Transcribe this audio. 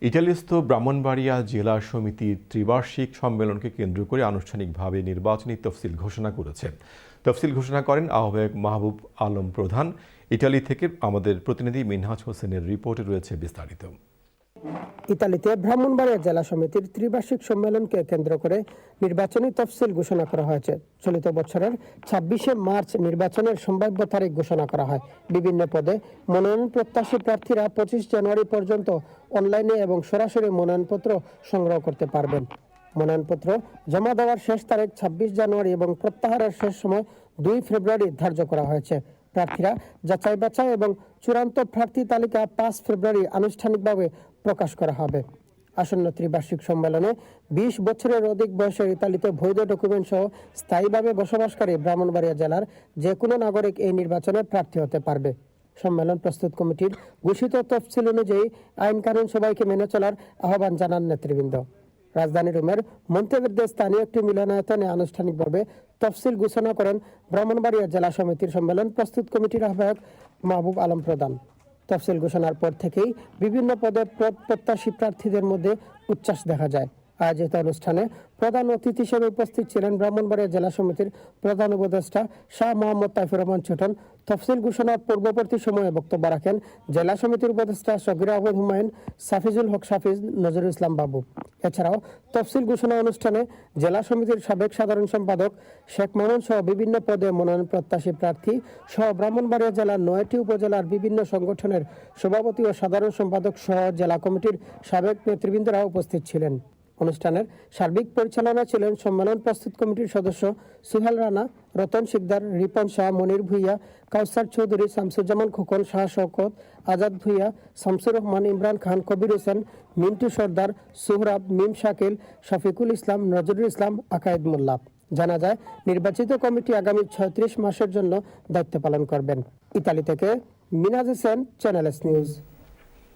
ইতালিস্থ ব্রাহ্মণবাড়িয়া জেলা সমিতির ত্রিবার্ষিক সম্মেলনকে কেন্দ্র করে আনুষ্ঠানিকভাবে নির্বাচনী তফসিল ঘোষণা করেছে। তফসিল ঘোষণা করেন আহ্বায়ক মাহবুব আলম প্রধান। ইতালি থেকে আমাদের প্রতিনিধি মিনহাজ হোসেনের রিপোর্টে রয়েছে বিস্তারিত। ইতালিতে ব্রাহ্মণবাড়িয়া জেলা সমিতির ত্রিবার্ষিক সম্মেলনকে কেন্দ্র করে নির্বাচনী তফসিল ঘোষণা করা হয়েছে। চলিত বছরের ২৬শে মার্চ নির্বাচনের সম্ভাব্য তারিখ ঘোষণা করা হয়। বিভিন্ন পদে মনোনয়ন প্রত্যাশী প্রার্থীরা ২৫ জানুয়ারি পর্যন্ত অনলাইনে এবং সরাসরি মনোনয়নপত্র সংগ্রহ করতে পারবেন। মনোনয়নপত্র জমা দেওয়ার শেষ তারিখ ২৬ জানুয়ারি এবং প্রত্যাহারের শেষ সময় ২ ফেব্রুয়ারি ধার্য করা হয়েছে। প্রার্থীরা যাচাই বাছাই এবং চূড়ান্ত প্রার্থী তালিকা ৫ ফেব্রুয়ারি আনুষ্ঠানিকভাবে প্রকাশ করা হবে। আসন্ন ত্রিবার্ষিক সম্মেলনে ২০ বছরের অধিক বয়সের ইতালিতে বৈধ ডকুমেন্ট সহ স্থায়ীভাবে বসবাসকারী ব্রাহ্মণবাড়িয়া জেলার যে কোনো নাগরিক এই নির্বাচনে প্রার্থী হতে পারবে। সম্মেলন প্রস্তুত কমিটির ঘোষিত তফসিল অনুযায়ী আইন কানুন সবাইকে মেনে চলার আহ্বান জানান নেতৃবৃন্দ। রাজধানী রোমের মন্তেভের্দে স্থানীয় একটি মিলনায়তনে আনুষ্ঠানিকভাবে তফসিল ঘোষণা করেন ব্রাহ্মণবাড়িয়া জেলা সমিতির সম্মেলন প্রস্তুত কমিটির আহ্বায়ক মাহবুব আলম প্রধান। তফসিল ঘোষণার পর থেকেই বিভিন্ন পদে প্রত্যাশী প্রার্থীদের মধ্যে উচ্ছ্বাস দেখা যায়। আয়োজিত অনুষ্ঠানে প্রধান অতিথি হিসেবে উপস্থিত ছিলেন ব্রাহ্মণবাড়িয়া জেলা সমিতির প্রধান উপদেষ্টা শাহ মোহাম্মদ তাইফুর রহমান ছোটন। তফসিল ঘোষণার পূর্ববর্তী সময়ে বক্তব্য রাখেন জেলা সমিতির উপদেষ্টা শকির আহমেদ হুমায়ুন, সাফিজুল হক সাফিজ, নজরুল ইসলাম বাবু। এছাড়াও তফসিল ঘোষণা অনুষ্ঠানে জেলা সমিতির সাবেক সাধারণ সম্পাদক শেখ মামুন সহ বিভিন্ন পদে মনোনয়ন প্রত্যাশী প্রার্থী সহ ব্রাহ্মণবাড়িয়া জেলার ৯টি উপজেলার বিভিন্ন সংগঠনের সভাপতি ও সাধারণ সম্পাদক সহ জেলা কমিটির সাবেক নেতৃবৃন্দরা উপস্থিত ছিলেন। অনুষ্ঠানের সার্বিক পরিচালনা ছিলেন সম্মেলন প্রস্তুত কমিটির সদস্য সুহেল রানা, রতন শিকদার, রিপন শাহ, মনির ভুইয়া, কাউসার চৌধুরী, শামসুজ্জামান খোকন, শাহ শওকত, আজাদ ভুইয়া, শামসুর রহমান, ইমরান খান, কবির হোসেন, মিন্টু সর্দার, সুহরাব, মিম শাকিল, শফিকুল ইসলাম, নজরুল ইসলাম, আকায়েদ মোল্লা। জানা যায় নির্বাচিত কমিটি আগামী ৩৬ মাসের জন্য দায়িত্ব পালন করবেন। ইতালি থেকে Minhaj Hossain, channel S news.